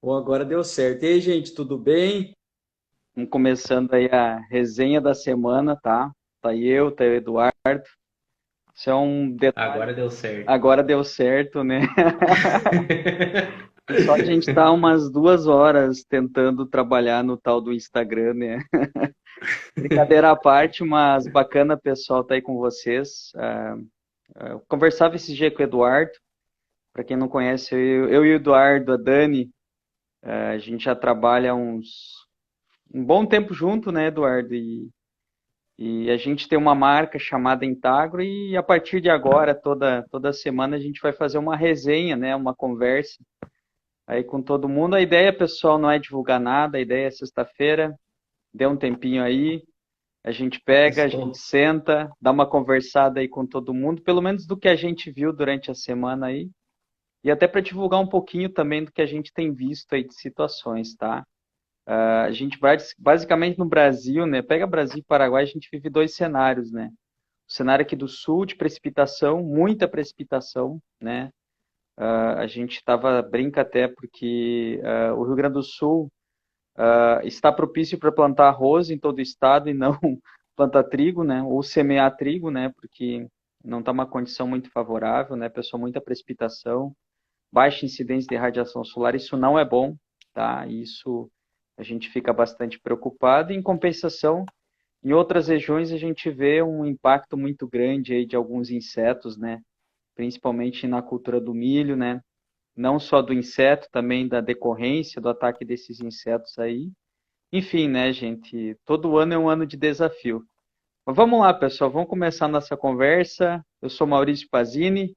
Bom, agora deu certo. E aí, gente, tudo bem? Vamos começando aí a resenha da semana, tá? Tá o Eduardo. Isso é um detalhe. Agora deu certo. Agora deu certo, né? Só a gente tá umas 2 horas tentando trabalhar no tal do Instagram, né? Brincadeira à parte, mas bacana, pessoal, tá aí com vocês. Eu conversava esse dia com o Eduardo. Para quem não conhece, eu e o Eduardo, a Dani, a gente já trabalha um bom tempo junto, né, Eduardo? E a gente tem uma marca chamada Intagro e a partir de agora, toda semana, a gente vai fazer uma resenha, né, uma conversa aí com todo mundo. A ideia, pessoal, não é divulgar nada, a ideia é sexta-feira, dê um tempinho aí, a gente pega, a gente Estou. senta, dá uma conversada aí com todo mundo, pelo menos do que a gente viu durante a semana aí, e até para divulgar um pouquinho também do que a gente tem visto aí de situações, tá? A gente vai, basicamente no Brasil, né? Pega Brasil e Paraguai, a gente vive dois cenários, né? O cenário aqui do sul de precipitação, muita precipitação, né? A gente brinca até porque o Rio Grande do Sul está propício para plantar arroz em todo o estado e não plantar trigo, né? Ou semear trigo, né? Porque não está uma condição muito favorável, né? Pessoal, muita precipitação, baixa incidência de radiação solar, isso não é bom, tá? Isso a gente fica bastante preocupado. Em compensação, em outras regiões a gente vê um impacto muito grande aí de alguns insetos, né? Principalmente na cultura do milho, né? Não só do inseto, também da decorrência do ataque desses insetos aí. Enfim, né, gente? Todo ano é um ano de desafio. Mas vamos lá, pessoal, vamos começar a nossa conversa. Eu sou Maurício Pazini,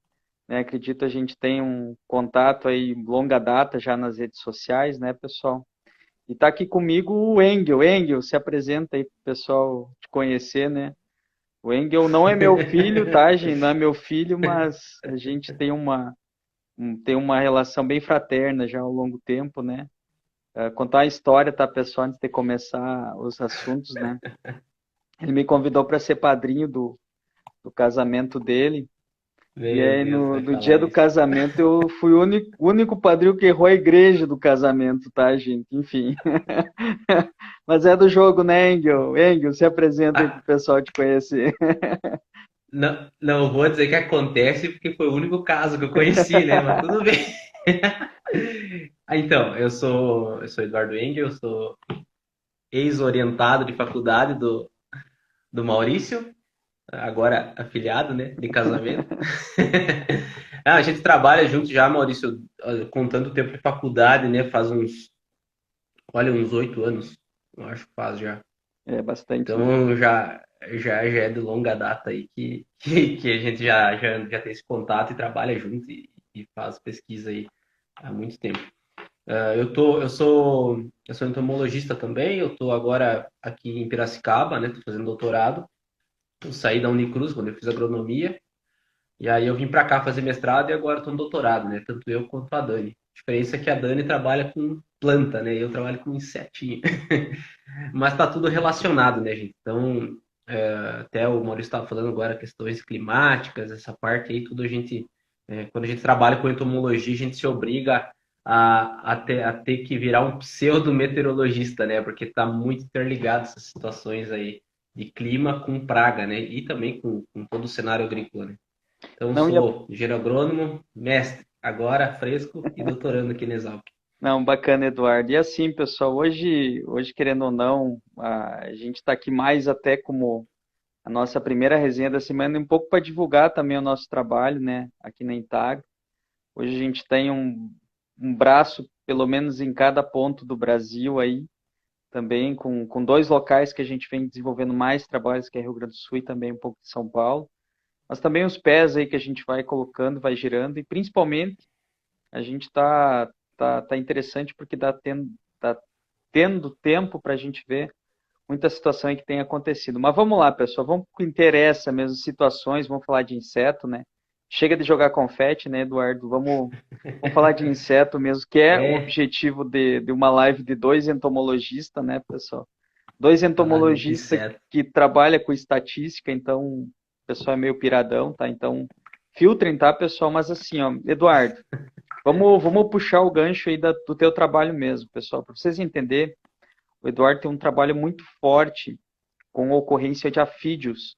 né? Acredito a gente tem um contato aí longa data já nas redes sociais, né, pessoal? E está aqui comigo o Engel. Engel, se apresenta aí para o pessoal te conhecer, né? O Engel não é meu filho, tá, gente? Não é meu filho, mas a gente tem uma relação bem fraterna já ao longo tempo, né? Contar a história, tá, pessoal, antes de começar os assuntos, né? Ele me convidou para ser padrinho do casamento dele. E Meu aí, Deus, vai no dia falar do isso. casamento, eu fui o único padrinho que errou a igreja do casamento, tá, gente? Enfim. Mas é do jogo, né, Engel? Engel, se apresenta aí pro Ah, pessoal te conhecer. não, não vou dizer que acontece porque foi o único caso que eu conheci, né? Mas tudo bem. Então, eu sou Eduardo Engel, eu sou ex-orientado de faculdade do Maurício, agora afiliado, né, de casamento. Ah, a gente trabalha junto já, Maurício, com tanto tempo de faculdade, né? Faz uns 8 anos, eu acho que faz já. É bastante, né? Então já é de longa data aí que a gente já tem esse contato e trabalha junto e faz pesquisa aí há muito tempo. Eu sou entomologista também, eu estou agora aqui em Piracicaba, né? Estou fazendo doutorado. Eu saí da Unicruz quando eu fiz agronomia, e aí eu vim para cá fazer mestrado e agora estou no doutorado, né? Tanto eu quanto a Dani. A diferença é que a Dani trabalha com planta, né? E eu trabalho com insetinho. Mas está tudo relacionado, né, gente? Então, até o Maurício estava falando agora, questões climáticas, essa parte aí, tudo quando a gente trabalha com entomologia, a gente se obriga a ter que virar um pseudo-meteorologista, né? Porque está muito interligado essas situações aí de clima com praga, né? E também com todo o cenário agrícola, né? Então, Não ia. sou engenheiro agrônomo, mestre, agora fresco e doutorando aqui na Exalc. Não, bacana, Eduardo. E assim, pessoal, hoje querendo ou não, a gente está aqui mais até como a nossa primeira resenha da semana, um pouco para divulgar também o nosso trabalho, né, aqui na Intag. Hoje a gente tem um braço, pelo menos em cada ponto do Brasil aí, também com dois locais que a gente vem desenvolvendo mais trabalhos, que é Rio Grande do Sul e também um pouco de São Paulo. Mas também os pés aí que a gente vai colocando, vai girando, e principalmente a gente tá interessante porque tá tendo tempo para a gente ver muita situação aí que tem acontecido. Mas vamos lá, pessoal, vamos para o que interessa mesmo, situações, vamos falar de inseto, né? Chega de jogar confete, né, Eduardo? Vamos falar de inseto mesmo, que é o É, objetivo de uma live de dois entomologistas, né, pessoal? Dois falar de entomologistas inseto. que trabalham com estatística, então o pessoal é meio piradão, tá? Então filtrem, tá, pessoal? Mas assim, ó, Eduardo, Vamos puxar o gancho aí do teu trabalho mesmo, pessoal. Para vocês entenderem, o Eduardo tem um trabalho muito forte com ocorrência de afídeos,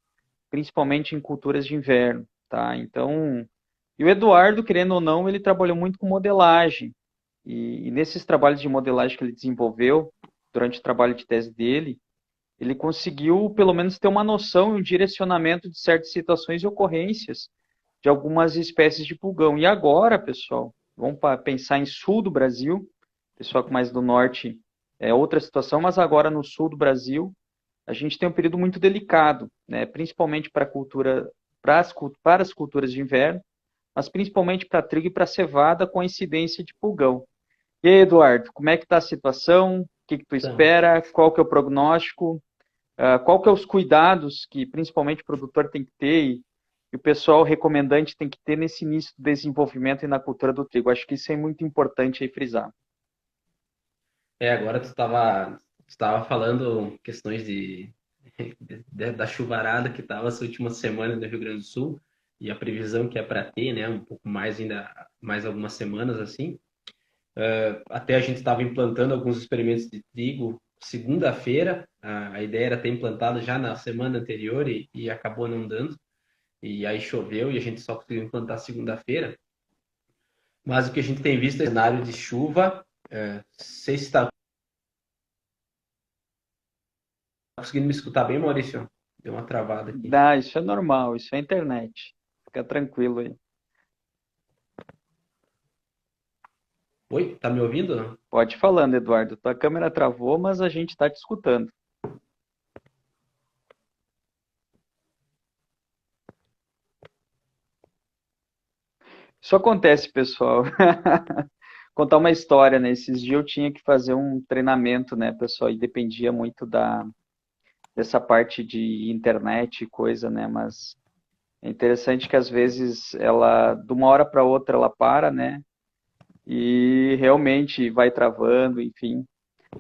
principalmente em culturas de inverno, tá? Então, e o Eduardo, querendo ou não, ele trabalhou muito com modelagem. E nesses trabalhos de modelagem que ele desenvolveu, durante o trabalho de tese dele, ele conseguiu, pelo menos, ter uma noção e um direcionamento de certas situações e ocorrências de algumas espécies de pulgão. E agora, pessoal, vamos pensar em sul do Brasil, pessoal que mais do norte é outra situação, mas agora no sul do Brasil, a gente tem um período muito delicado, né? Principalmente para a cultura, para as culturas de inverno, mas principalmente para trigo e para cevada com a incidência de pulgão. E aí, Eduardo, como é que está a situação? O que que tu Então, espera? Qual que é o prognóstico? Qual que é os cuidados que principalmente o produtor tem que ter e o pessoal recomendante tem que ter nesse início do desenvolvimento e na cultura do trigo? Acho que isso é muito importante aí frisar. agora tu estava falando questões da chuvarada que estava essa última semana no Rio Grande do Sul e a previsão que é para ter, né, um pouco mais ainda, mais algumas semanas assim. Até a gente estava implantando alguns experimentos de trigo segunda-feira. A ideia era ter implantado já na semana anterior e acabou não dando. E aí choveu e a gente só conseguiu implantar segunda-feira. Mas o que a gente tem visto é cenário de chuva. Sei se está conseguindo me escutar bem, Maurício? Deu uma travada aqui. Ah, isso é normal, isso é internet. Fica tranquilo aí. Oi, tá me ouvindo? Pode ir falando, Eduardo. Tua câmera travou, mas a gente está te escutando. Isso acontece, pessoal. Contar uma história, né? Esses dias eu tinha que fazer um treinamento, né, pessoal? E dependia muito dessa parte de internet e coisa, né? Mas é interessante que às vezes ela, de uma hora para outra, ela para, né? E realmente vai travando, enfim.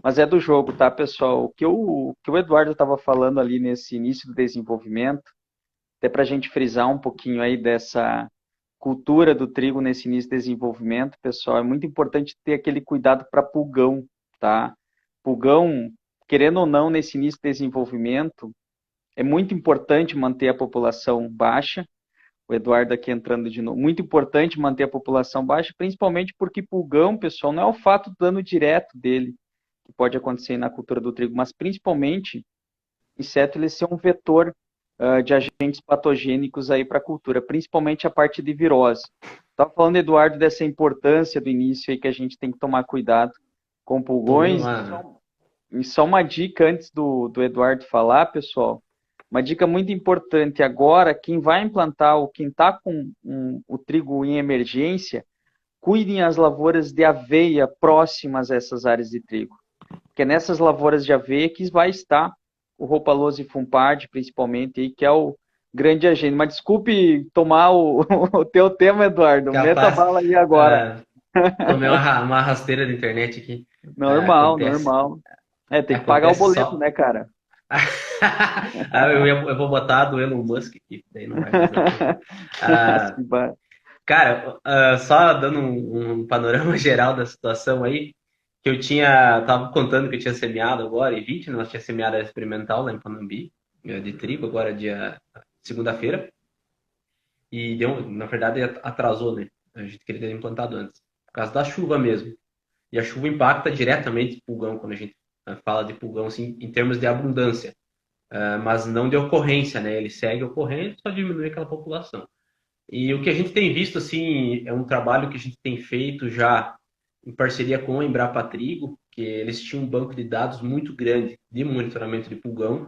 Mas é do jogo, tá, pessoal? O que o Eduardo estava falando ali nesse início do desenvolvimento, até para a gente frisar um pouquinho aí dessa cultura do trigo nesse início de desenvolvimento, pessoal, é muito importante ter aquele cuidado para pulgão, tá? Pulgão, querendo ou não, nesse início de desenvolvimento, é muito importante manter a população baixa. O Eduardo aqui entrando de novo. Muito importante manter a população baixa, principalmente porque pulgão, pessoal, não é o fato do dano direto dele, que pode acontecer na cultura do trigo, mas principalmente inseto ele ser um vetor de agentes patogênicos aí para a cultura, principalmente a parte de virose. Estava falando, Eduardo, dessa importância do início aí que a gente tem que tomar cuidado com Tô vendo pulgões. lá. E só uma dica antes do Eduardo falar, pessoal. Uma dica muito importante agora, quem vai implantar ou quem está com o trigo em emergência, cuidem as lavouras de aveia próximas a essas áreas de trigo. Porque é nessas lavouras de aveia que vai estar o Ropalosi Fumpard, principalmente, aí, que é o grande agente. Mas desculpe tomar o teu tema, Eduardo. Meta Capaz. bala aí agora. ah, Tomei uma rasteira da internet aqui. Normal, Acontece. normal. É, tem que pagar o Acontece boleto, só. né, cara? Eu vou botar a do Elon Musk aqui, daí não vai fazer o quê? Ah, Cara, só dando um panorama geral da situação aí, que tava contando que eu tinha semeado agora, em 20, né? Nós tinha semeado a experimental lá em Panambi, de trigo, agora dia segunda-feira, e na verdade atrasou, né? A gente queria ter implantado antes, por causa da chuva mesmo. E a chuva impacta diretamente o pulgão, quando a gente fala de pulgão, assim, em termos de abundância, mas não de ocorrência, né? Ele segue ocorrendo, só diminui aquela população. E o que a gente tem visto, assim, é um trabalho que a gente tem feito já em parceria com a Embrapa Trigo, que eles tinham um banco de dados muito grande de monitoramento de pulgão,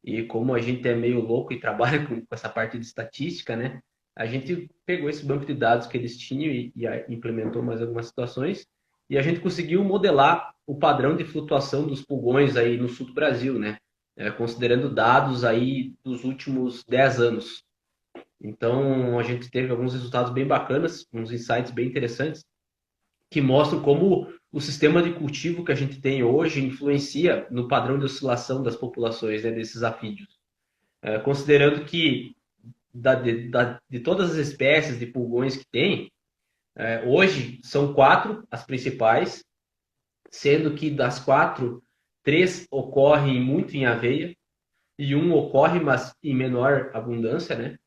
e como a gente é meio louco e trabalha com essa parte de estatística, né? A gente pegou esse banco de dados que eles tinham e implementou mais algumas situações, e a gente conseguiu modelar o padrão de flutuação dos pulgões aí no sul do Brasil, né? Considerando dados aí dos últimos 10 anos. Então, a gente teve alguns resultados bem bacanas, uns insights bem interessantes, que mostram como o sistema de cultivo que a gente tem hoje influencia no padrão de oscilação das populações, né, desses afídeos. Considerando que de todas as espécies de pulgões que tem, Hoje são 4 as principais, sendo que das 4, 3 ocorrem muito em aveia e um ocorre, mas em menor abundância, né?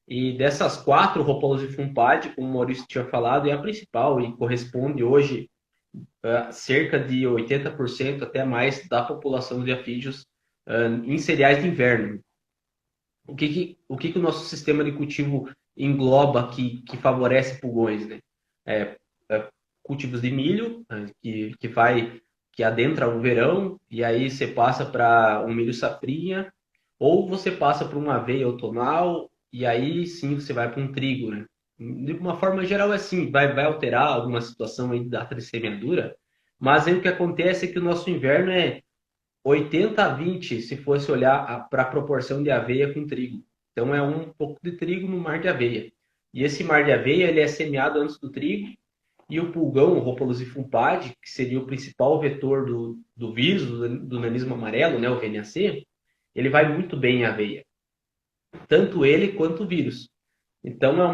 E dessas 4, Rhopalus fumpade, como o Maurício tinha falado, é a principal e corresponde hoje a cerca de 80% até mais da população de afídeos em cereais de inverno. O que o nosso sistema de cultivo engloba que favorece pulgões, né? É, cultivos de milho, que adentra o verão, e aí você passa para um milho safrinha, ou você passa para uma aveia outonal, e aí sim você vai para um trigo, né? De uma forma geral é assim, vai alterar alguma situação aí de data de semeadura, mas aí o que acontece é que o nosso inverno é 80-20, se fosse olhar para a proporção de aveia com trigo. Então é um pouco de trigo no mar de aveia. E esse mar de aveia ele é semeado antes do trigo, e o pulgão, o Rhopalus fumpade, que seria o principal vetor do vírus, do nanismo amarelo, né, o VNAC, ele vai muito bem em aveia. Tanto ele quanto o vírus. Então é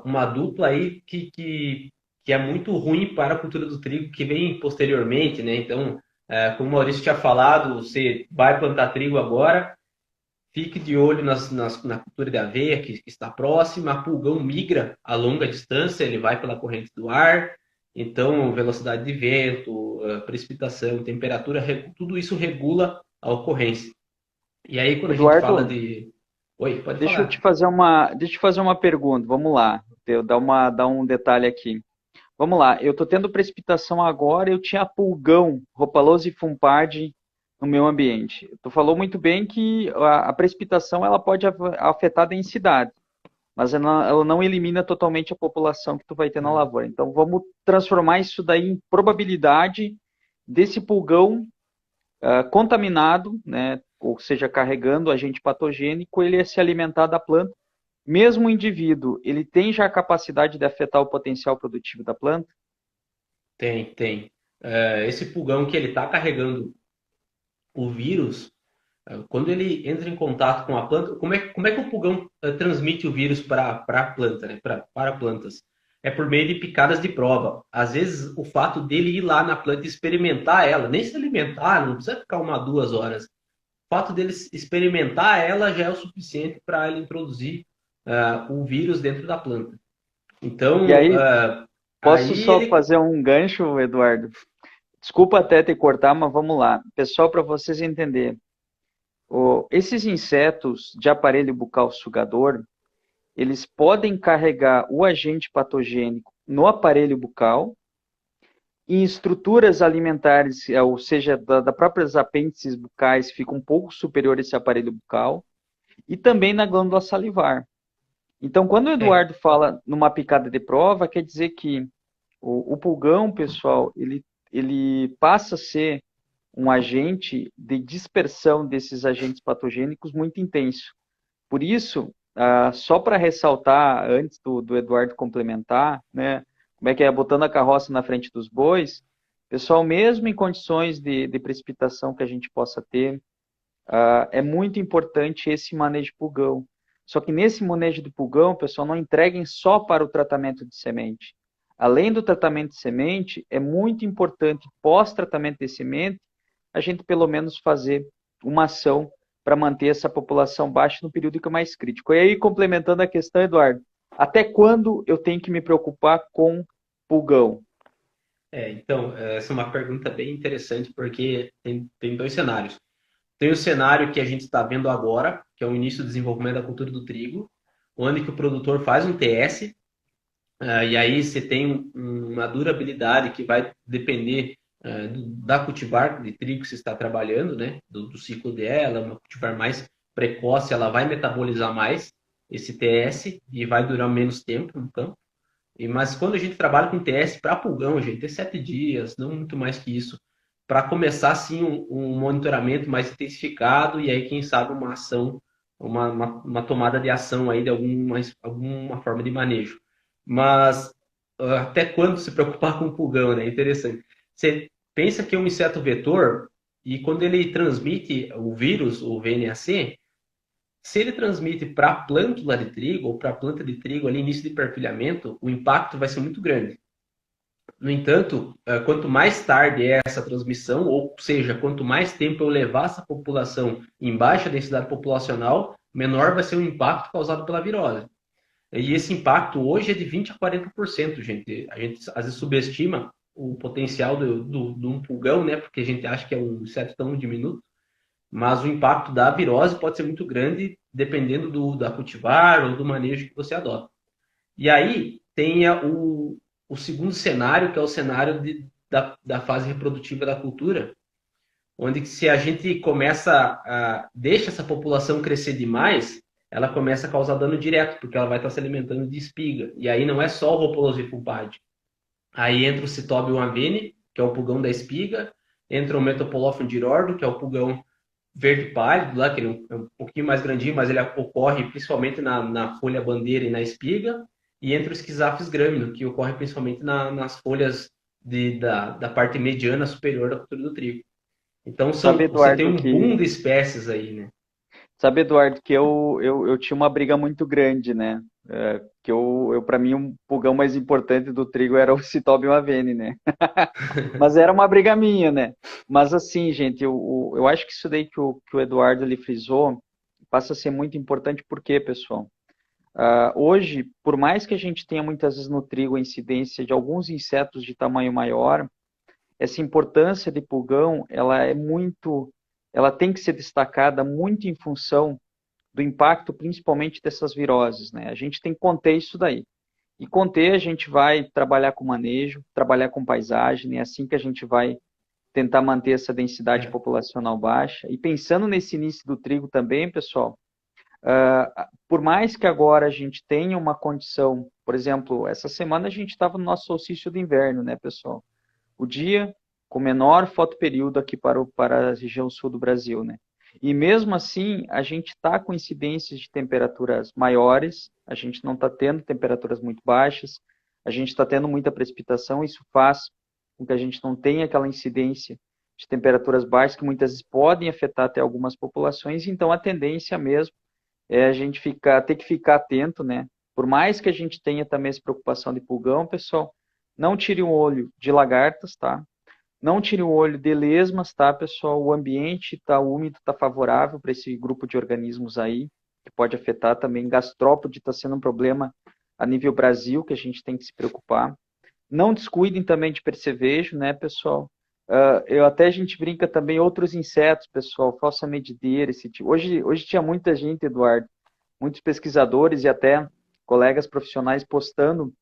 uma dupla aí que é muito ruim para a cultura do trigo, que vem posteriormente, né? Então, como o Maurício tinha falado, você vai plantar trigo agora, fique de olho na cultura de aveia, que está próxima. A pulgão migra a longa distância, ele vai pela corrente do ar. Então, velocidade de vento, precipitação, temperatura, tudo isso regula a ocorrência. E aí, quando a gente fala Eduardo, de... Oi, pode deixa eu te falar. fazer uma pergunta. Vamos lá. Dar um detalhe aqui. Vamos lá. Eu estou tendo precipitação agora. Eu tinha pulgão, Rhopalose Fumpardi no meu ambiente. Tu falou muito bem que a precipitação ela pode afetar a densidade, mas ela não elimina totalmente a população que tu vai ter na Não. lavoura. Então vamos transformar isso daí em probabilidade desse pulgão contaminado, né, ou seja, carregando agente patogênico, ele se alimentar da planta. Mesmo o indivíduo, ele tem já a capacidade de afetar o potencial produtivo da planta? Tem. Esse pulgão que ele está carregando o vírus, quando ele entra em contato com a planta, como é que o pulgão transmite o vírus para a planta, né? Para plantas? É por meio de picadas de prova. Às vezes, o fato dele ir lá na planta e experimentar ela, nem se alimentar, não precisa ficar 1, 2 horas. O fato dele experimentar ela já é o suficiente para ele introduzir o vírus dentro da planta. E Então, aí, posso aí só ele fazer um gancho, Eduardo? Desculpa até te cortar, mas vamos lá. Pessoal, para vocês entenderem, esses insetos de aparelho bucal sugador, eles podem carregar o agente patogênico no aparelho bucal, em estruturas alimentares, ou seja, da próprias apêndices bucais, fica um pouco superior a esse aparelho bucal, e também na glândula salivar. Então, quando o é, Eduardo fala numa picada de prova, quer dizer que o pulgão, pessoal, ele passa a ser um agente de dispersão desses agentes patogênicos muito intenso. Por isso, só para ressaltar, antes do Eduardo complementar, né, como é que é, botando a carroça na frente dos bois, pessoal, mesmo em condições de precipitação que a gente possa ter, é muito importante esse manejo de pulgão. Só que nesse manejo de pulgão, pessoal, não entreguem só para o tratamento de semente. Além do tratamento de semente, é muito importante, pós-tratamento de semente, a gente pelo menos fazer uma ação para manter essa população baixa no período que é mais crítico. E aí, complementando a questão, Eduardo, até quando eu tenho que me preocupar com pulgão? então, essa é uma pergunta bem interessante, porque tem 2 cenários. Tem o cenário que a gente está vendo agora, que é o início do desenvolvimento da cultura do trigo, onde que o produtor faz um TS, e aí você tem uma durabilidade que vai depender da cultivar de trigo que você está trabalhando, né? Do ciclo dela, uma cultivar mais precoce, ela vai metabolizar mais esse TS e vai durar menos tempo no campo. Mas quando a gente trabalha com TS para pulgão, gente, é 7 dias, não muito mais que isso, para começar sim um monitoramento mais intensificado e aí, quem sabe, uma ação, uma tomada de ação aí de alguma forma de manejo. Mas até quando se preocupar com o pulgão, né? Interessante. Você pensa que é um inseto vetor e quando ele transmite o vírus, o VNAC, Se ele transmite para a plântula de trigo ou para a planta de trigo ali, início de perfilhamento, o impacto vai ser muito grande. No entanto, quanto mais tarde é essa transmissão, ou seja, quanto mais tempo eu levar essa população em baixa densidade populacional, menor vai ser o impacto causado pela virose. E esse impacto hoje é de 20 a 40%, gente. A gente às vezes subestima o potencial de um pulgão, né? Porque a gente acha que é um inseto tão diminuto, mas o impacto da virose pode ser muito grande dependendo da cultivar ou do manejo que você adota. E aí tem o segundo cenário, que é o cenário da fase reprodutiva da cultura, onde se a gente deixa essa população crescer demais, ela começa a causar dano direto, porque ela vai estar se alimentando de espiga. E aí não é só o Rhopalosio fulpade. Aí entra o Citobium avene, que é o pulgão da espiga, entra o Metopolophon girordo, que é o pulgão verde pálido, lá, que ele é um pouquinho mais grandinho, mas ele ocorre principalmente na folha bandeira e na espiga, e entra o Schizaphes gramino, que ocorre principalmente nas folhas da parte mediana superior da cultura do trigo. Então Sabe, você tem Eduardo, um boom de espécies aí, né? que eu tinha uma briga muito grande, né? Que para mim, um pulgão mais importante do trigo era o Citobium avene, né? Mas era uma briga minha, né? Mas assim, gente, eu acho que isso daí que o Eduardo ele frisou passa a ser muito importante, porque, pessoal, hoje, por mais que a gente tenha muitas vezes no trigo a incidência de alguns insetos de tamanho maior, essa importância de pulgão, ela tem que ser destacada muito em função do impacto, principalmente dessas viroses, né? A gente tem que conter isso daí. E conter, a gente vai trabalhar com manejo, trabalhar com paisagem, é assim que a gente vai tentar manter essa densidade É. populacional baixa. E pensando nesse início do trigo também, pessoal, por mais que agora a gente tenha uma condição, por exemplo, essa semana a gente estava no nosso solstício de inverno, né, pessoal? O dia com menor fotoperíodo aqui para a região sul do Brasil, né? E mesmo assim, a gente está com incidências de temperaturas maiores, a gente não está tendo temperaturas muito baixas, a gente está tendo muita precipitação, isso faz com que a gente não tenha aquela incidência de temperaturas baixas que muitas vezes podem afetar até algumas populações, então a tendência mesmo é a gente ter que ficar atento, né? Por mais que a gente tenha também essa preocupação de pulgão, pessoal, não tire o olho de lagartas, tá? Não tire o olho de lesmas, tá, pessoal? O ambiente está úmido, está favorável para esse grupo de organismos aí, que pode afetar também. Gastrópode está sendo um problema a nível Brasil, que a gente tem que se preocupar. Não descuidem também de percevejo, né, pessoal? A gente brinca também outros insetos, pessoal, falsa medideira, esse tipo. Hoje tinha muita gente, Eduardo, muitos pesquisadores e até colegas profissionais postando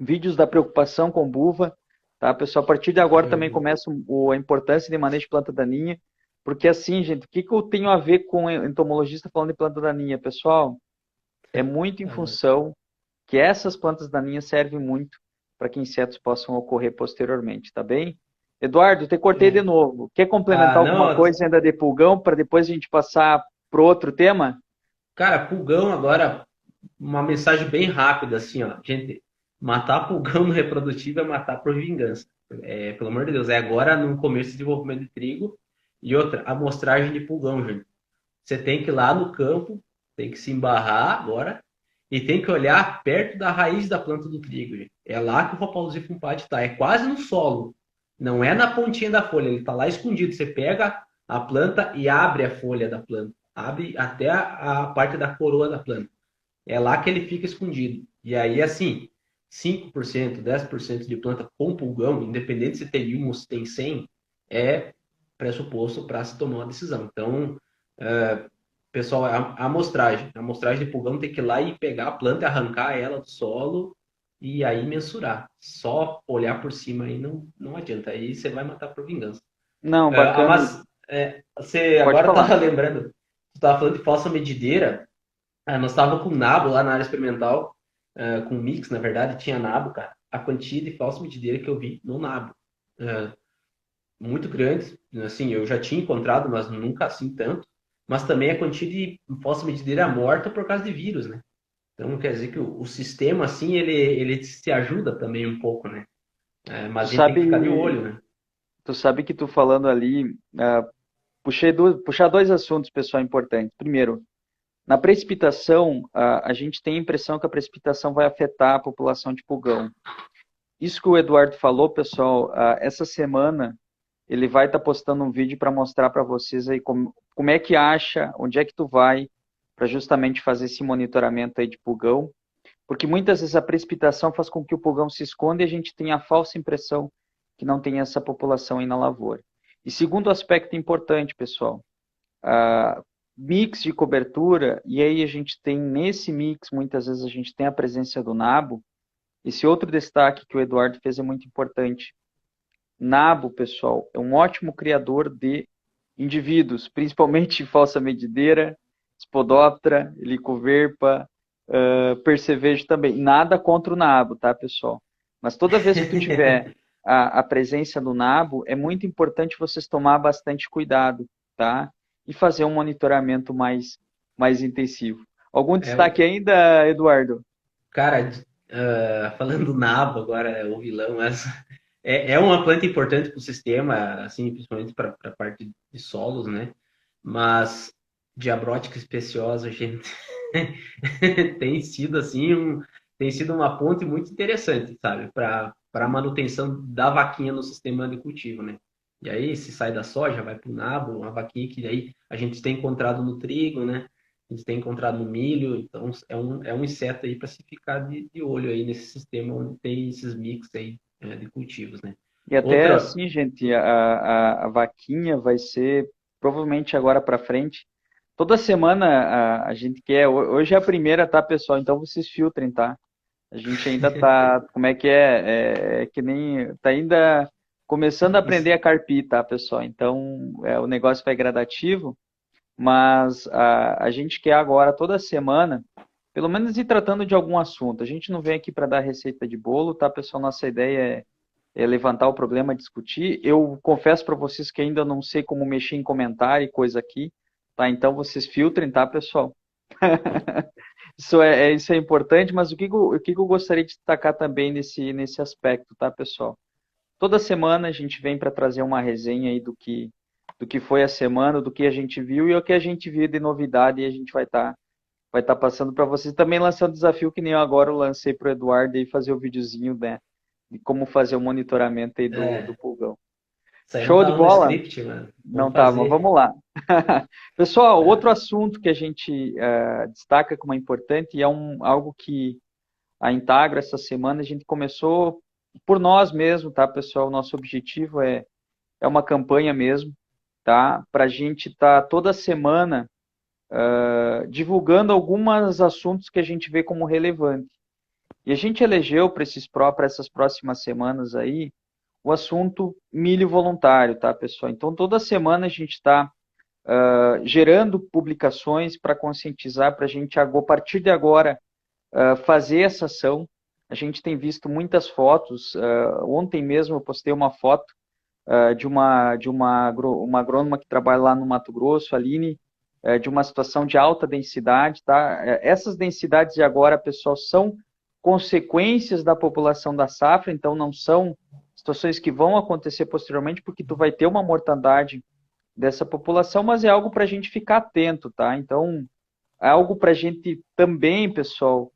vídeos da preocupação com buva, tá, pessoal? A partir de agora também começa a importância de manejo de planta daninha, porque assim, gente, o que eu tenho a ver com entomologista falando de planta daninha, pessoal? É muito em função que essas plantas daninhas servem muito para que insetos possam ocorrer posteriormente, tá bem? Eduardo, te cortei de novo. Quer complementar alguma Não, coisa ainda de pulgão para depois a gente passar para outro tema? cara, pulgão agora, uma mensagem bem rápida, assim, ó. Gente, matar pulgão no reprodutivo é matar por vingança. Pelo amor de Deus, é agora no começo do desenvolvimento de trigo. E outra, amostragem de pulgão, gente. Você tem que ir lá no campo, tem que se embarrar agora e tem que olhar perto da raiz da planta do trigo, gente. É lá que o Rhopalosio fulpade está. É quase no solo. Não é na pontinha da folha, ele está lá escondido. Você pega a planta e abre a folha da planta. Abre até a parte da coroa da planta. É lá que ele fica escondido. E aí, assim, 5%, 10% de planta com pulgão, independente se tem 1 ou se tem 100, é pressuposto para se tomar uma decisão. Então, pessoal, a amostragem. A amostragem de pulgão tem que ir lá e pegar a planta, arrancar ela do solo e aí mensurar. Só olhar por cima aí não adianta. Aí você vai matar por vingança. Não, Ah, bacana. mas você Pode agora falar. estava lembrando, você estava falando de falsa medideira. Nós estávamos com nabo lá na área experimental, com mix, na verdade, tinha nabo, cara. A quantia de falsa medideira que eu vi no nabo. É, muito grande. Assim, eu já tinha encontrado, mas nunca assim tanto. Mas também a quantia de falsa medideira morta por causa de vírus, né? Então, quer dizer que o sistema, assim, ele se ajuda também um pouco, né? Tu Mas a gente tem que ficar de sabe, olho, né? tu sabe que tu falando ali, puxar dois assuntos, pessoal, importantes. Primeiro, Na precipitação, a gente tem a impressão que a precipitação vai afetar a população de pulgão. Isso que o Eduardo falou, pessoal, essa semana ele vai estar postando um vídeo para mostrar para vocês aí como é que acha, onde é que tu vai para justamente fazer esse monitoramento aí de pulgão, porque muitas vezes a precipitação faz com que o pulgão se esconda e a gente tenha a falsa impressão que não tem essa população aí na lavoura. E segundo aspecto importante, pessoal, mix de cobertura, e aí a gente tem nesse mix, muitas vezes a gente tem a presença do nabo. Esse outro destaque que o Eduardo fez é muito importante. Nabo, pessoal, é um ótimo criador de indivíduos, principalmente falsa medideira, Spodoptera, Helicoverpa, percevejo também. Nada contra o nabo, tá, pessoal? Mas toda vez que tu tiver a presença do nabo, é muito importante vocês tomar bastante cuidado, tá? E fazer um monitoramento mais intensivo. Algum destaque ainda, Eduardo? Cara, falando do nabo agora, o vilão, é uma planta importante para o sistema, assim, principalmente para a parte de solos, né? Mas diabrótica especiosa, gente, tem sido assim tem sido uma ponte muito interessante, sabe, para a manutenção da vaquinha no sistema de cultivo, né? E aí, se sai da soja, vai para o nabo, uma vaquinha que aí a gente tem encontrado no trigo, né? A gente tem encontrado no milho, então é um inseto aí para se ficar de olho aí nesse sistema onde tem esses mix aí de cultivos, né? E até Outra, assim, gente, a vaquinha vai ser provavelmente agora para frente. Toda semana a gente quer. Hoje é a primeira, tá, pessoal? Então vocês filtrem, tá? A gente ainda tá. Como é que é? É que nem. Tá ainda começando a aprender a carpir, tá, pessoal? Então o negócio vai gradativo, mas a gente quer agora, toda semana, pelo menos ir tratando de algum assunto. A gente não vem aqui para dar receita de bolo, tá, pessoal? Nossa ideia é levantar o problema, discutir. Eu confesso para vocês que ainda não sei como mexer em comentário e coisa aqui, tá? Então vocês filtrem, tá, pessoal? Isso é importante, mas o que eu gostaria de destacar também nesse aspecto, tá, pessoal? Toda semana a gente vem para trazer uma resenha aí do que foi a semana, do que a gente viu e o que a gente viu de novidade e a gente vai tá passando para vocês. Também lançando desafio que nem eu agora eu lancei para o Eduardo aí fazer o videozinho, né, de como fazer o monitoramento aí do pulgão. isso aí não Show de tava no bola? script, mano. Não Vamos tá, mas fazer. vamos lá. Pessoal, Ah, outro assunto que a gente destaca como é importante e é algo que a Intagro essa semana a gente começou por nós mesmos, tá, pessoal? Nosso objetivo é uma campanha mesmo, tá? Para a gente estar toda semana divulgando alguns assuntos que a gente vê como relevante. E a gente elegeu para essas próximas semanas aí o assunto milho voluntário, tá, pessoal? Então, toda semana a gente está gerando publicações para conscientizar, para a gente, a partir de agora, fazer essa ação. A gente tem visto muitas fotos. Ontem mesmo eu postei uma foto de uma agrônoma que trabalha lá no Mato Grosso, Aline, de uma situação de alta densidade, tá? Essas densidades de agora, pessoal, são consequências da população da safra, então não são situações que vão acontecer posteriormente, porque tu vai ter uma mortandade dessa população, mas é algo para a gente ficar atento, tá? Então, é algo para a gente também, pessoal,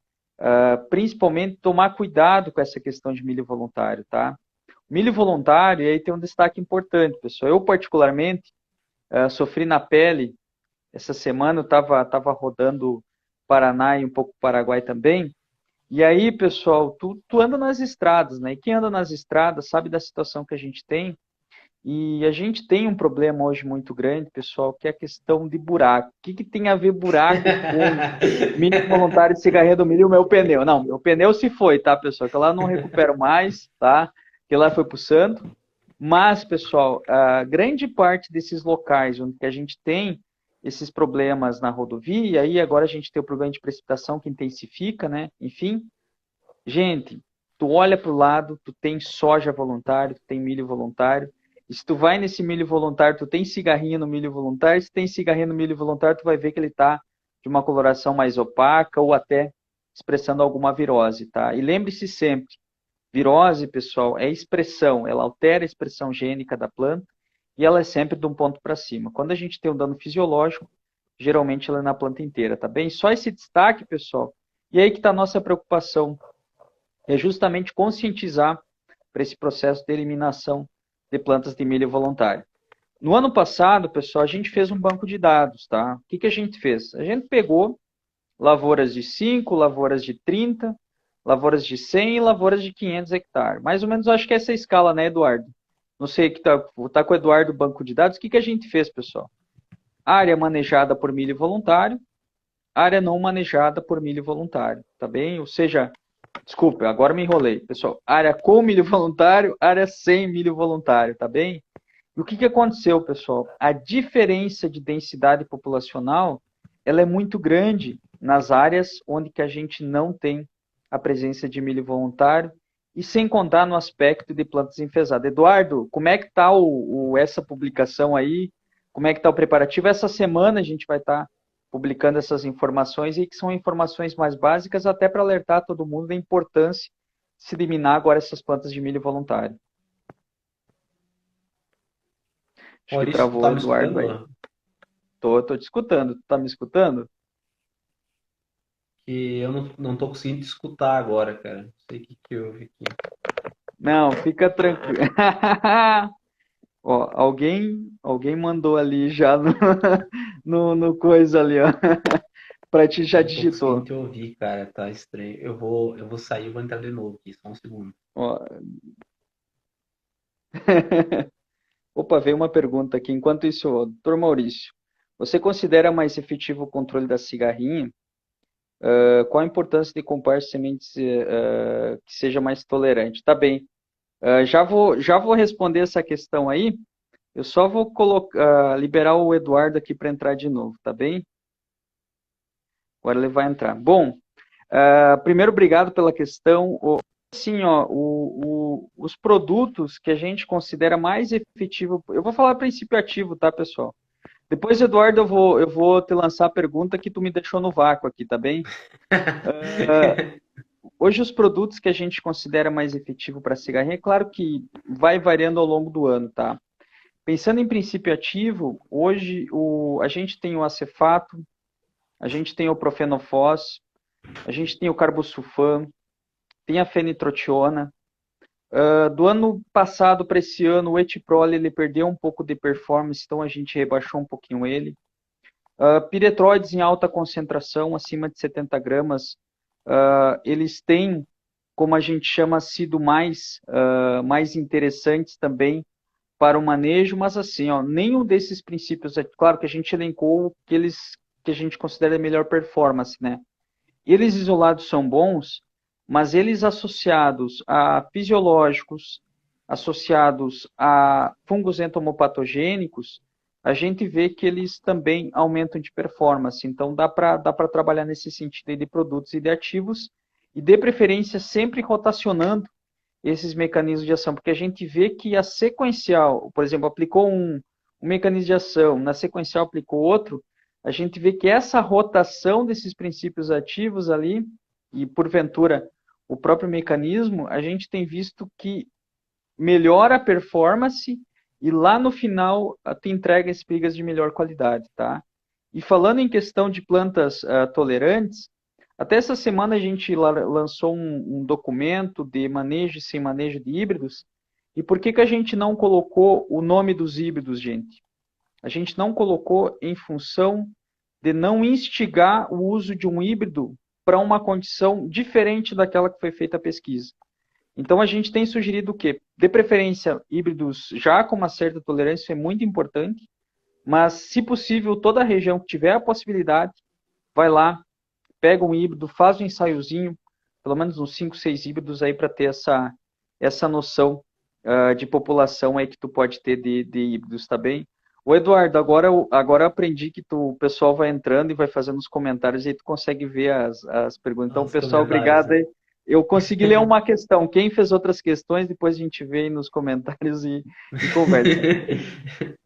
principalmente tomar cuidado com essa questão de milho voluntário, tá? Milho voluntário, e aí tem um destaque importante, pessoal. Eu, particularmente, sofri na pele. Essa semana eu estava rodando Paraná e um pouco Paraguai também. E aí, pessoal, tu anda nas estradas, né? E quem anda nas estradas sabe da situação que a gente tem. E a gente tem um problema hoje muito grande, pessoal, que é a questão de buraco. O que tem a ver buraco com milho voluntário de cigarrinha do milho e o meu pneu? Não, meu pneu se foi, tá, pessoal? Que lá eu não recupero mais, tá? Que lá foi pro santo. Mas, pessoal, a grande parte desses locais onde que a gente tem esses problemas na rodovia, e aí agora a gente tem o problema de precipitação que intensifica, né? Enfim, gente, tu olha para o lado, tu tem soja voluntário, tu tem milho voluntário, e se tu vai nesse milho voluntário, tu tem cigarrinha no milho voluntário, se tem cigarrinha no milho voluntário, tu vai ver que ele está de uma coloração mais opaca ou até expressando alguma virose, tá? E lembre-se sempre, virose, pessoal, é expressão, ela altera a expressão gênica da planta e ela é sempre de um ponto para cima. Quando a gente tem um dano fisiológico, geralmente ela é na planta inteira, tá bem? Só esse destaque, pessoal. E aí que está a nossa preocupação, é justamente conscientizar para esse processo de eliminação de plantas de milho voluntário. No ano passado, pessoal, a gente fez um banco de dados, tá? O que a gente fez? A gente pegou lavouras de 5, lavouras de 30, lavouras de 100 e lavouras de 500 hectares. Mais ou menos, acho que é essa escala, né, Eduardo? Não sei, que tá com o Eduardo banco de dados. O que a gente fez, pessoal? Área manejada por milho voluntário, área não manejada por milho voluntário, tá bem? Ou seja, desculpa, agora me enrolei, pessoal. Área com milho voluntário, área sem milho voluntário, tá bem? E o que aconteceu, pessoal? A diferença de densidade populacional, ela é muito grande nas áreas onde que a gente não tem a presença de milho voluntário, e sem contar no aspecto de plantas enfesadas. Eduardo, como é que está essa publicação aí? Como é que está o preparativo? Essa semana a gente vai estar publicando essas informações, e que são informações mais básicas, até para alertar todo mundo da importância de se eliminar agora essas plantas de milho voluntário. Acho que Maurício, tu travou tá o me Eduardo aí. escutando? Tô te escutando. Tu tá me escutando? Que eu não tô conseguindo te escutar agora, cara. Não sei o que houve aqui. Não, fica tranquilo. Ó, alguém mandou ali já no, no coisa ali, ó. Pra ti já Não tô conseguindo digitou. te ouvir, cara. Tá estranho. Eu vou sair e vou entrar de novo aqui, só um segundo. Ó. Opa, veio uma pergunta aqui. Enquanto isso, ó, doutor Maurício, você considera mais efetivo o controle da cigarrinha? Qual a importância de comprar sementes que seja mais tolerante? Tá bem. Já vou responder essa questão aí. Eu só vou liberar o Eduardo aqui para entrar de novo, tá bem? Agora ele vai entrar. Bom, primeiro, obrigado pela questão. Assim, ó, os produtos que a gente considera mais efetivo, eu vou falar princípio ativo, tá, pessoal? Depois, Eduardo, eu vou te lançar a pergunta que tu me deixou no vácuo aqui, tá bem? Hoje, os produtos que a gente considera mais efetivo para cigarrinha, é claro que vai variando ao longo do ano, tá? Pensando em princípio ativo, hoje a gente tem o acefato, a gente tem o profenofós, a gente tem o carbosulfam, tem a fenitrotiona. Do ano passado para esse ano, o etiprol ele perdeu um pouco de performance, então a gente rebaixou um pouquinho ele. Piretroides em alta concentração, acima de 70 gramas, eles têm, como a gente chama, sido mais interessantes também para o manejo, mas assim, ó, nenhum desses princípios, é claro que a gente elencou que a gente considera melhor performance, né? Eles isolados são bons, mas eles associados a fisiológicos, associados a fungos entomopatogênicos, a gente vê que eles também aumentam de performance. Então, dá para trabalhar nesse sentido de produtos e de ativos, e de preferência sempre rotacionando esses mecanismos de ação, porque a gente vê que a sequencial, por exemplo, aplicou um mecanismo de ação, na sequencial aplicou outro, a gente vê que essa rotação desses princípios ativos ali, e porventura o próprio mecanismo, a gente tem visto que melhora a performance e lá no final te entrega espigas de melhor qualidade, tá? E falando em questão de plantas tolerantes, até essa semana a gente lançou um documento de manejo e sem manejo de híbridos. E por que a gente não colocou o nome dos híbridos, gente? A gente não colocou em função de não instigar o uso de um híbrido para uma condição diferente daquela que foi feita a pesquisa. Então, a gente tem sugerido o quê? De preferência, híbridos já com uma certa tolerância, isso é muito importante, mas, se possível, toda a região que tiver a possibilidade, vai lá, pega um híbrido, faz um ensaiozinho, pelo menos uns 5, 6 híbridos aí para ter essa noção de população aí que tu pode ter de híbridos, tá bem? Ô Eduardo, agora eu aprendi que o pessoal vai entrando e vai fazendo os comentários e aí tu consegue ver as perguntas. Então, Os pessoal, comentários, obrigado né? aí. Eu consegui ler uma questão. Quem fez outras questões, depois a gente vê aí nos comentários e conversa.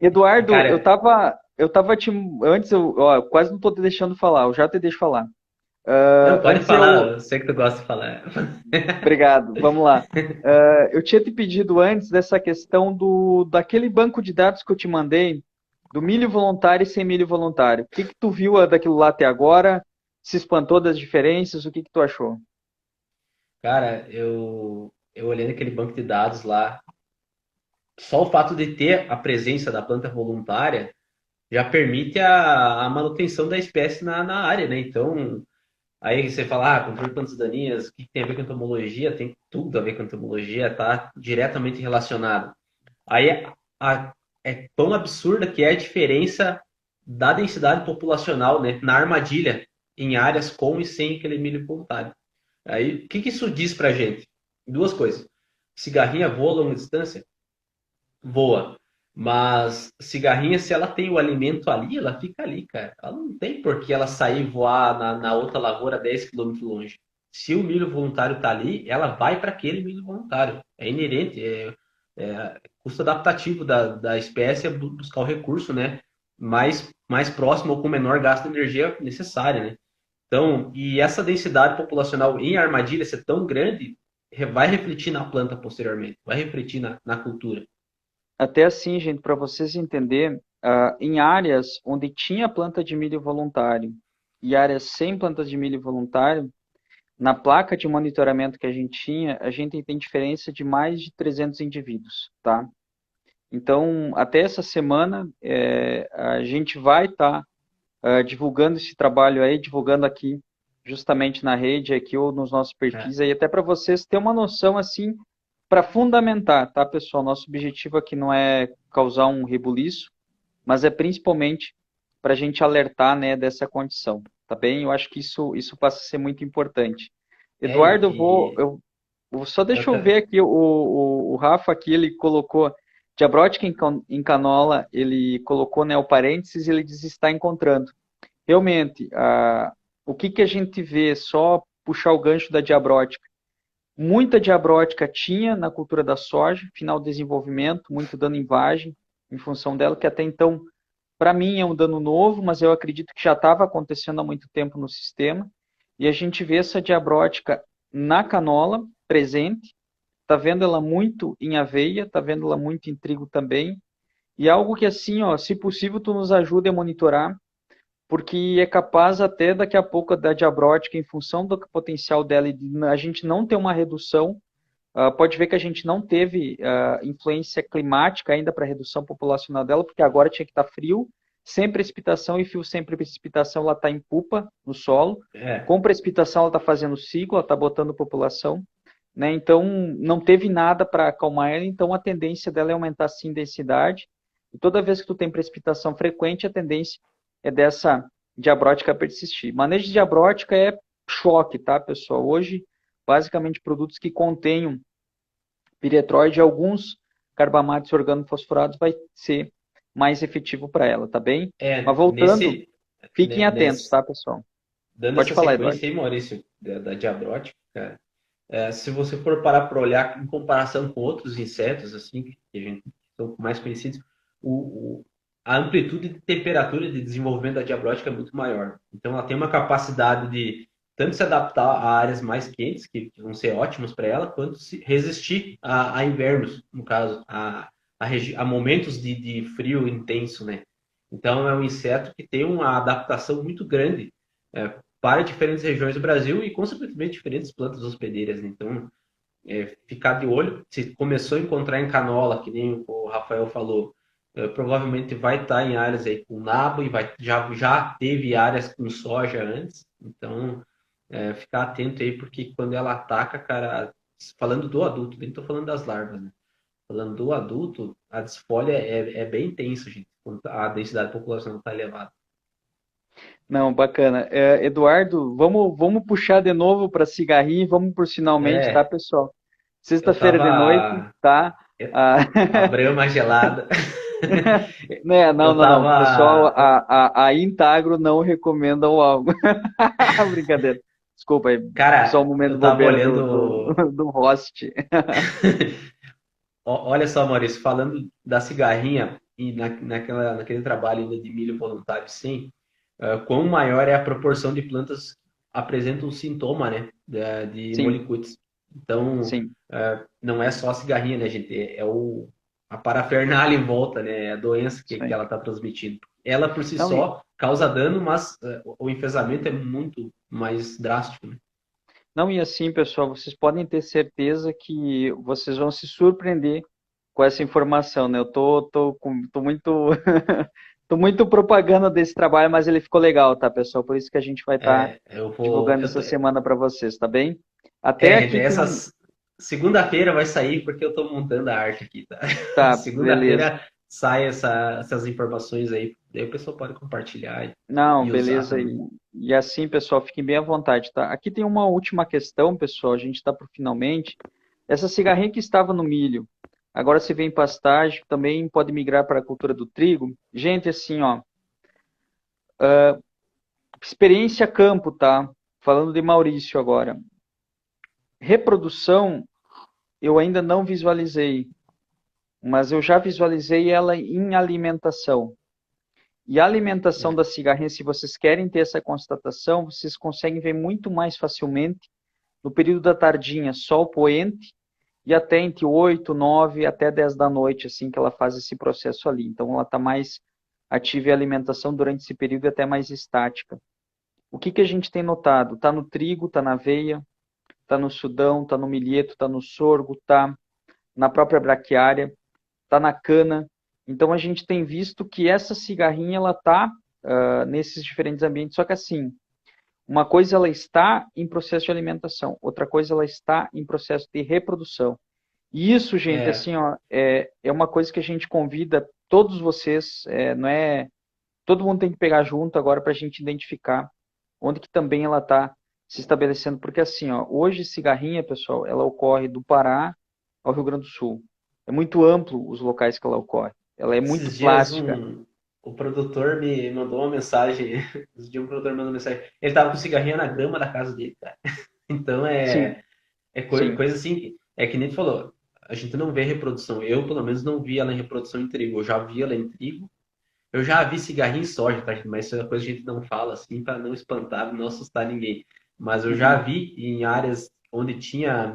Eduardo, eu Cara, tava, eu tava te, antes, ó, quase não tô te deixando falar, eu já te deixo falar. não, pode Antes falar, eu, eu sei que tu gosta de falar. obrigado, vamos lá. Eu tinha te pedido antes dessa questão daquele banco de dados que eu te mandei, Do milho voluntário e sem milho voluntário. O que que tu viu daquilo lá até agora? Se espantou das diferenças? O que que tu achou? Cara, eu olhei naquele banco de dados lá, só o fato de ter a presença da planta voluntária já permite a manutenção da espécie na área, né? Então, aí você fala, controle de plantas daninhas, o que tem a ver com entomologia? Tem tudo a ver com entomologia, tá diretamente relacionado. Aí a- é tão absurda que é a diferença da densidade populacional, né, na armadilha, em áreas com e sem aquele milho voluntário. Aí, o que que isso diz pra gente? Duas coisas. Cigarrinha voa a longa distância? Voa. Mas cigarrinha, se ela tem o alimento ali, ela fica ali, cara. Ela não tem por que ela sair e voar na outra lavoura 10 quilômetros longe. Se o milho voluntário tá ali, ela vai para aquele milho voluntário. É inerente, custo adaptativo da espécie é buscar o recurso, né? Mais próximo ou com menor gasto de energia necessária, né? Então, e essa densidade populacional em armadilha ser tão grande, vai refletir na planta posteriormente, vai refletir na cultura. Até assim, gente, para vocês entenderem, em áreas onde tinha planta de milho voluntário e áreas sem plantas de milho voluntário, na placa de monitoramento que a gente tinha, a gente tem diferença de mais de 300 indivíduos, tá? Então, até essa semana, a gente vai estar divulgando esse trabalho aí, divulgando aqui, justamente na rede, aqui ou nos nossos É, perfis aí, até para vocês terem uma noção, assim, para fundamentar, tá, pessoal? Nosso objetivo aqui não é causar um rebuliço, mas é principalmente para a gente alertar, né, dessa condição, tá bem? Eu acho que isso passa a ser muito importante. é Eduardo, e, só eu deixa eu ta- ver aqui, o Rafa aqui, ele colocou diabrótica em canola, ele colocou, né, o parênteses, ele diz está encontrando. Realmente, o que que a gente vê, só puxar o gancho da diabrótica, muita diabrótica tinha na cultura da soja, final de desenvolvimento, muito dano em vagem, em função dela, que até então, para mim, é um dano novo, mas eu acredito que já estava acontecendo há muito tempo no sistema. E a gente vê essa diabrótica na canola, presente, está vendo ela muito em aveia, está vendo ela muito em trigo também. E algo que assim, ó, se possível, tu nos ajude a monitorar, porque é capaz até daqui a pouco da diabrótica, em função do potencial dela, e a gente não ter uma redução. Pode ver que a gente não teve influência climática ainda para a redução populacional dela, porque agora tinha que estar frio, sem precipitação, e fio sem precipitação ela está em pupa no solo. é, Com precipitação ela está fazendo ciclo, ela está botando população. Né? Então, não teve nada para acalmar ela, então a tendência dela é aumentar sim densidade. E toda vez que tu tem precipitação frequente, a tendência é dessa diabrótica persistir. Manejo de diabrótica é choque, tá, pessoal? Hoje, basicamente, produtos que contenham piretroide e alguns carbamatos organofosforados vai ser mais efetivo para ela, tá bem? Mas voltando, nesse, fiquem atentos, nesse, tá, pessoal? dando Pode essa falar, Eduardo. sequência aí, Maurício, da diabrótica, cara, se você for parar para olhar em comparação com outros insetos, assim, que a gente são mais conhecidos, o, o- a amplitude de temperatura de desenvolvimento da diabrótica é muito maior. Então, ela tem uma capacidade de tanto se adaptar a áreas mais quentes, que vão ser ótimas para ela, quanto se resistir a invernos, no caso, a momentos de frio intenso, né? Então, é um inseto que tem uma adaptação muito grande para diferentes regiões do Brasil e, consequentemente, diferentes plantas hospedeiras, né? Então, ficar de olho. Se começou a encontrar em canola, que nem o Rafael falou, provavelmente vai estar em áreas aí com nabo e já teve áreas com soja antes. Então, ficar atento aí, porque quando ela ataca, cara, falando do adulto, nem estou falando das larvas, né? Falando do adulto, a desfolha é bem intensa, gente, quando a densidade populacional está elevada. Não, bacana. Eduardo, vamos puxar de novo para cigarrinho e vamos por finalmente, tá, É, pessoal? eu Sexta-feira de noite, tava. tá? Ah, A Brahma gelada. né, não, Eu não, não. Pessoal, tava. a Intagro não recomenda o álcool. Brincadeira. Desculpa aí. Só um Cara, momento eu tava bobeira do, olhando. do host. Olha só, Maurício, falando da cigarrinha e naquele trabalho ainda de milho voluntário, sim, quão maior é a proporção de plantas que apresentam sintoma, né, de Sim, molicutes. Então, sim. não é só a cigarrinha, né, gente? a parafernália em volta, né? A doença Isso que aí. ela está transmitindo. Ela por si Não, só causa dano, mas o enfesamento é muito mais drástico, né? não, e assim, pessoal, vocês podem ter certeza que vocês vão se surpreender com essa informação, né? Tô muito, tô muito propaganda desse trabalho, mas ele ficou legal, tá, pessoal? Por isso que a gente vai estar Eu vou. divulgando essa semana para vocês, tá bem? Até Gente, aqui tem essa um. segunda-feira vai sair porque eu estou montando a arte aqui, tá? Tá, beleza. Segunda-feira sai essas informações aí, daí o pessoal pode compartilhar Não, e usar beleza. também. E assim, pessoal, fiquem bem à vontade, tá? Aqui tem uma última questão, pessoal. A gente está por finalmente. Essa cigarrinha que estava no milho, agora se vê em pastagem, também pode migrar para a cultura do trigo. Gente, assim, ó, experiência campo, tá? Falando de Maurício agora. Reprodução, eu ainda não visualizei, mas eu já visualizei ela em alimentação. E a alimentação É, da cigarrinha, se vocês querem ter essa constatação, vocês conseguem ver muito mais facilmente no período da tardinha, sol poente, e até entre 8, 9 até 10 da noite, assim que ela faz esse processo ali. Então ela está mais ativa em alimentação durante esse período e até mais estática. O que, que a gente tem notado? Está no trigo, está na aveia, está no sudão, está no milheto, está no sorgo, está na própria braquiária, está na cana. Então a gente tem visto que essa cigarrinha ela está nesses diferentes ambientes, só que assim, uma coisa ela está em processo de alimentação, outra coisa ela está em processo de reprodução. E isso, gente, é, assim, ó, é uma coisa que a gente convida todos vocês, não é, todo mundo tem que pegar junto agora para a gente identificar onde que também ela está se estabelecendo, porque assim, ó, hoje cigarrinha, pessoal, ela ocorre do Pará ao Rio Grande do Sul. É muito amplo os locais que ela ocorre. Ela é muito esses dias plástica. o produtor me mandou uma mensagem. Esses dias um produtor me mandou uma mensagem. Ele tava com cigarrinha na grama da casa dele, cara. Então Sim, sim. coisa assim. É que nem tu falou. A gente não vê reprodução. Eu, pelo menos, não vi ela em reprodução em trigo. Eu já vi ela em trigo. Eu já vi cigarrinho em soja, tá, gente? Mas isso é uma coisa que a gente não fala assim para não espantar, não assustar ninguém. Mas eu já Uhum. vi em áreas onde tinha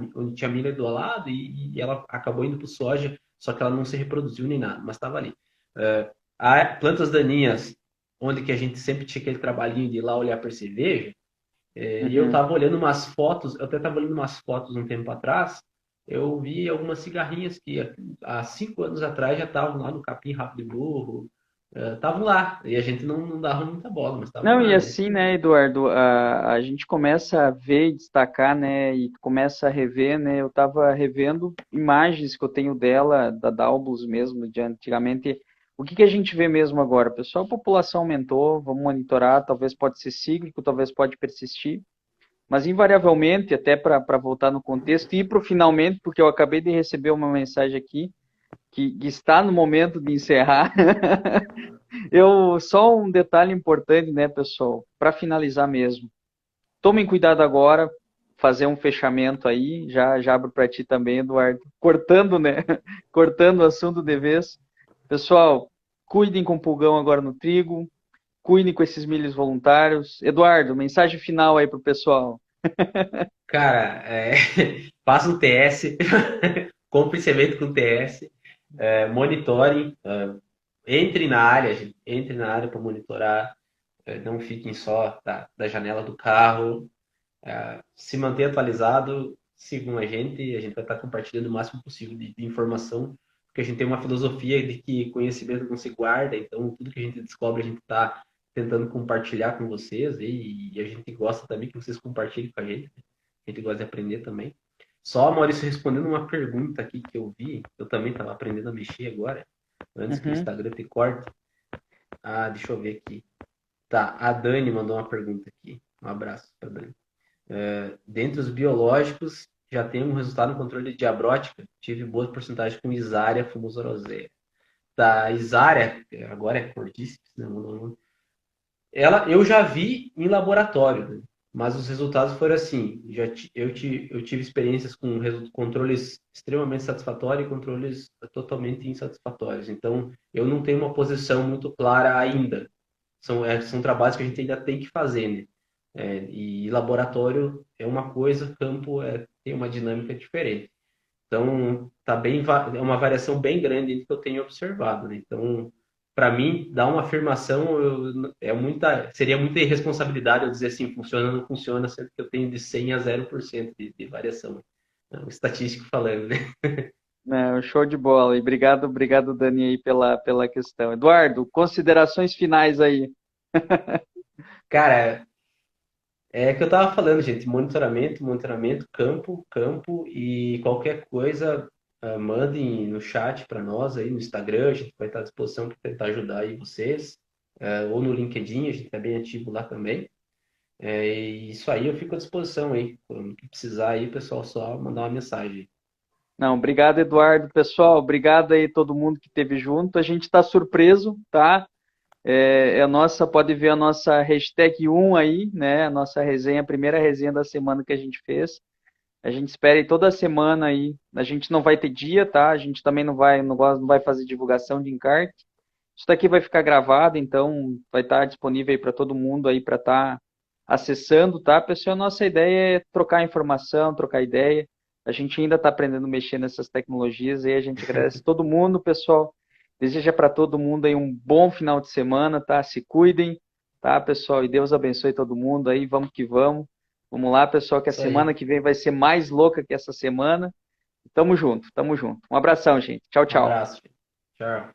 milho do lado e ela acabou indo para soja, só que ela não se reproduziu nem nada, mas estava ali. Há plantas daninhas, onde que a gente sempre tinha aquele trabalhinho de ir lá olhar para cerveja, e eu Uhum. estava olhando umas fotos, eu até estava olhando umas fotos um tempo atrás, eu vi algumas cigarrinhas que há 5 anos atrás já estavam lá no Capim Rápido de Burro, estavam lá, e a gente não dava muita bola, mas estavam Não, e lá, né? assim, né, Eduardo, a gente começa a ver e destacar, né, e começa a rever, né, eu estava revendo imagens que eu tenho dela, da Dalbus mesmo, de antigamente. O que que a gente vê mesmo agora? Pessoal, a população aumentou, vamos monitorar, talvez pode ser cíclico, talvez pode persistir, mas invariavelmente, até para voltar no contexto, e para o finalmente, porque eu acabei de receber uma mensagem aqui, que está no momento de encerrar. Só um detalhe importante, né, pessoal, para finalizar mesmo. Tomem cuidado agora, fazer um fechamento aí, já abro para ti também, Eduardo. Cortando, né? Cortando o assunto de vez. Pessoal, cuidem com o pulgão agora no trigo, cuidem com esses milhos voluntários. Eduardo, mensagem final aí pro pessoal. Cara, faça um TS, compre semente com TS, monitorem, entre na área, gente, entre na área para monitorar, não fiquem só da janela do carro, se manter atualizado, sigam a gente vai estar compartilhando o máximo possível de informação, porque a gente tem uma filosofia de que conhecimento não se guarda, então tudo que a gente descobre a gente está tentando compartilhar com vocês e a gente gosta também que vocês compartilhem com a gente, né? A gente gosta de aprender também. Só, Maurício, respondendo uma pergunta aqui que eu vi, eu também estava aprendendo a mexer agora, antes que o Uhum. Instagram te corte. Ah, deixa eu ver aqui. Tá, a Dani mandou uma pergunta aqui. Um abraço para Dani. Dentre os biológicos, já tem um resultado no controle de diabrótica. Tive boa porcentagem com Isária fumosa roseira. Da Isária, agora é Cordyceps, né? Ela, eu já vi em laboratório, né? Mas os resultados foram assim. Eu tive experiências com controles extremamente satisfatórios e controles totalmente insatisfatórios. Então, eu não tenho uma posição muito clara ainda. São trabalhos que a gente ainda tem que fazer, né? E laboratório é uma coisa, campo tem uma dinâmica diferente. Então, é uma variação bem grande do que eu tenho observado, né? Então, para mim, dar uma afirmação seria muita irresponsabilidade eu dizer assim, funciona ou não funciona, sendo que eu tenho de 100 a 0% de variação. Né? Estatístico falando, né? Não, show de bola. E obrigado, obrigado, Dani, aí pela questão. Eduardo, considerações finais aí. Cara, é que eu tava falando, gente, monitoramento, campo e qualquer coisa, mandem no chat para nós aí no Instagram, a gente vai estar à disposição para tentar ajudar aí vocês, ou no LinkedIn, a gente é bem ativo lá também. E isso aí eu fico à disposição aí, quando precisar aí, pessoal, só mandar uma mensagem. Não, obrigado, Eduardo. Pessoal, obrigado aí todo mundo que esteve junto. A gente está surpreso, tá? É a nossa, pode ver a nossa hashtag 1 aí, né? A nossa resenha, a primeira resenha da semana que a gente fez. A gente espera aí toda semana aí. A gente não vai ter dia, tá? A gente também não vai fazer divulgação de encarte. Isso daqui vai ficar gravado, então vai estar disponível aí para todo mundo aí para estar acessando, tá? Pessoal, nossa ideia é trocar informação, trocar ideia. A gente ainda está aprendendo a mexer nessas tecnologias e a gente agradece todo mundo, pessoal. Deseja para todo mundo aí um bom final de semana, tá? Se cuidem, tá, pessoal? E Deus abençoe todo mundo aí. Vamos que vamos. Vamos lá, pessoal, que a Isso aí. semana que vem vai ser mais louca que essa semana. Tamo junto, tamo junto. Um abração, gente. Tchau, Um tchau. abraço. Gente. Tchau.